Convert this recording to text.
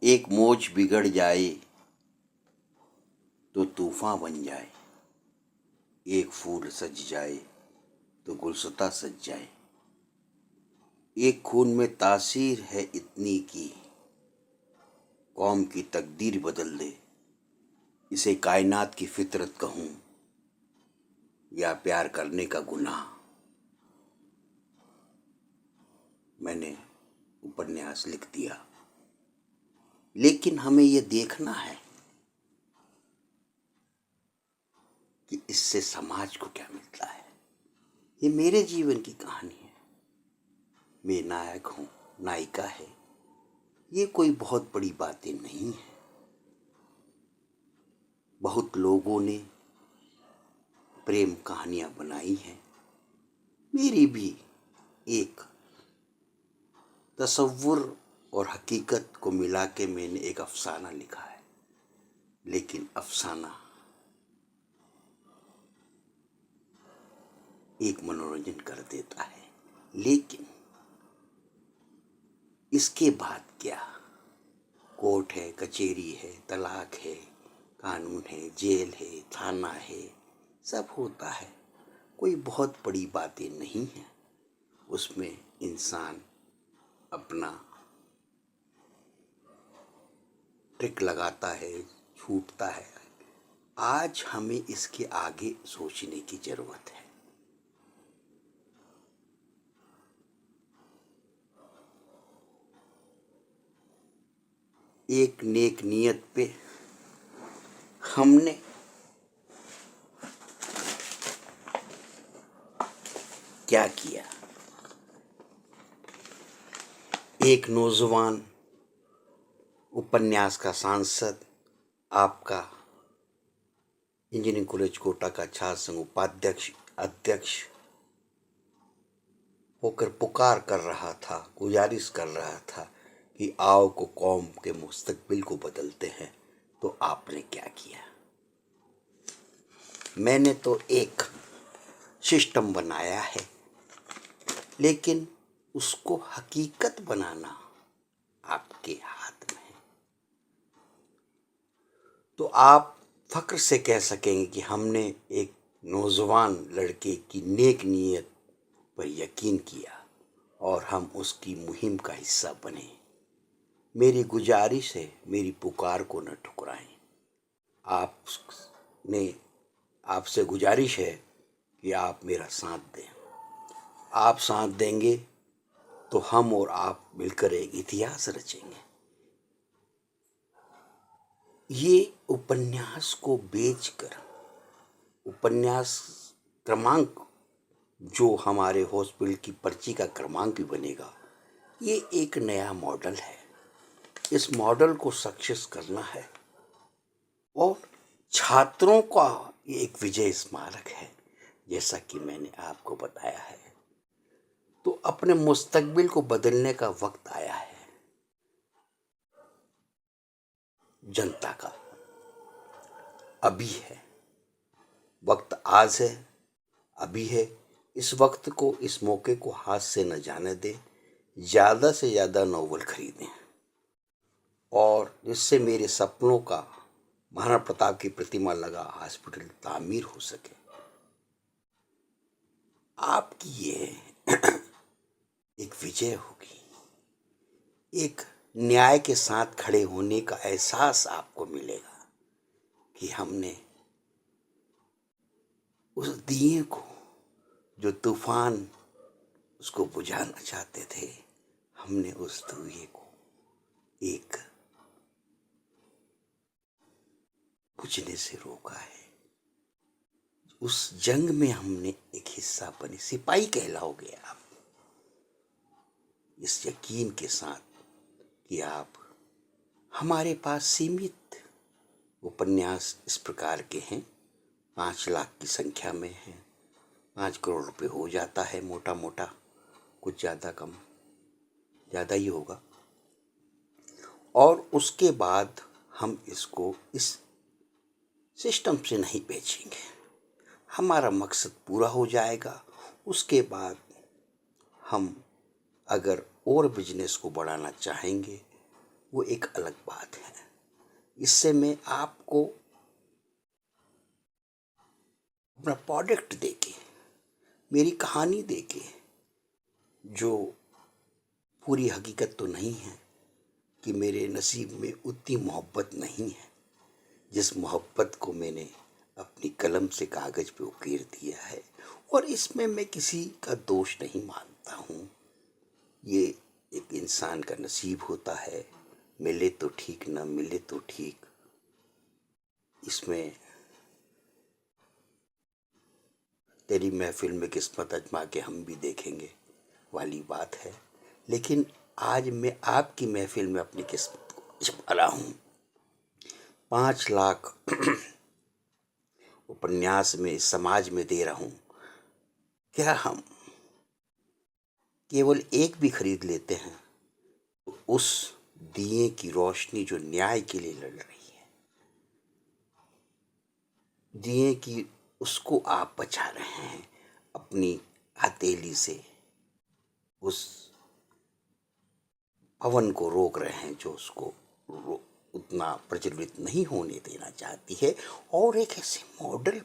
एक मोज बिगड़ जाए तो तूफान बन जाए, एक फूल सज जाए तो गुलशता सज जाए। एक खून में तासीर है इतनी की कौम की तकदीर बदल दे। इसे कायनात की फितरत कहूँ या प्यार करने का गुनाह। मैंने उपन्यास लिख दिया, लेकिन हमें यह देखना है कि इससे समाज को क्या मिलता है। ये मेरे जीवन की कहानी है। मैं नायक हूँ, नायिका है। ये कोई बहुत बड़ी बातें नहीं है। बहुत लोगों ने प्रेम कहानियां बनाई हैं। मेरी भी एक तसव्वुर और हकीकत को मिला के मैंने एक अफसाना लिखा है। लेकिन अफसाना एक मनोरंजन कर देता है, लेकिन इसके बाद क्या? कोर्ट है, कचहरी है, तलाक है, कानून है, जेल है, थाना है, सब होता है। कोई बहुत बड़ी बातें नहीं है। उसमें इंसान अपना ट्रिक लगाता है, छूटता है। आज हमें इसके आगे सोचने की जरूरत है। एक नेक नियत पे हमने क्या किया? एक नौजवान उपन्यास का सांसद, आपका इंजीनियरिंग कॉलेज कोटा का छात्र संघ उपाध्यक्ष अध्यक्ष होकर पुकार कर रहा था, गुजारिश कर रहा था कि आओ को कौम के मुस्तकबिल को बदलते हैं। तो आपने क्या किया? मैंने तो एक सिस्टम बनाया है, लेकिन उसको हकीकत बनाना आपके हाथ में है। तो आप फक्र से कह सकेंगे कि हमने एक नौजवान लड़के की नेक नीयत पर यकीन किया और हम उसकी मुहिम का हिस्सा बने। मेरी गुजारिश है, मेरी पुकार को न ठुकराएं। आपसे गुजारिश है कि आप मेरा साथ दें। आप साथ देंगे तो हम और आप मिलकर एक इतिहास रचेंगे। ये उपन्यास को बेचकर उपन्यास क्रमांक जो हमारे हॉस्पिटल की पर्ची का क्रमांक भी बनेगा, ये एक नया मॉडल है। इस मॉडल को सक्सेस करना है और छात्रों का ये एक विजय स्मारक है, जैसा कि मैंने आपको बताया है। तो अपने मुस्तकबिल को बदलने का वक्त आया है। जनता का अभी है, वक्त आज है, अभी है। इस वक्त को, इस मौके को हाथ से न जाने दें। ज़्यादा से ज़्यादा नोवेल खरीदें और जिससे मेरे सपनों का महाराणा प्रताप की प्रतिमा लगा हॉस्पिटल तामीर हो सके। आपकी ये एक विजय होगी। एक न्याय के साथ खड़े होने का एहसास आपको मिलेगा कि हमने उस दिए को, जो तूफान उसको बुझाना चाहते थे, हमने उस दिए को एक बुझने से रोका है। उस जंग में हमने एक हिस्सा बने, सिपाही कहलाओगे आप, इस यकीन के साथ कि आप हमारे पास सीमित उपन्यास इस प्रकार के हैं। 5 लाख की संख्या में है। 5 करोड़ रुपए हो जाता है मोटा मोटा, कुछ ज़्यादा कम, ज़्यादा ही होगा। और उसके बाद हम इसको इस सिस्टम से नहीं बेचेंगे। हमारा मकसद पूरा हो जाएगा। उसके बाद हम अगर और बिजनेस को बढ़ाना चाहेंगे, वो एक अलग बात है। इससे मैं आपको अपना प्रोडक्ट देके, मेरी कहानी देके, जो पूरी हकीकत तो नहीं है कि मेरे नसीब में उतनी मोहब्बत नहीं है जिस मोहब्बत को मैंने अपनी कलम से कागज़ पे उकेर दिया है। और इसमें मैं किसी का दोष नहीं मानता हूँ। ये एक इंसान का नसीब होता है, मिले तो ठीक, ना मिले तो ठीक। इसमें तेरी महफिल में किस्मत आजमा के हम भी देखेंगे वाली बात है। लेकिन आज मैं आपकी महफिल में अपनी किस्मत को आजमा रहा हूँ। 5 लाख उपन्यास में, समाज में दे रहा हूँ। क्या हम केवल एक भी खरीद लेते हैं तो उस दिए की रोशनी जो न्याय के लिए लड़ रही है, दिए की, उसको आप बचा रहे हैं अपनी हथेली से, उस पवन को रोक रहे हैं जो उसको उतना प्रज्वलित नहीं होने देना चाहती है। और एक ऐसे मॉडल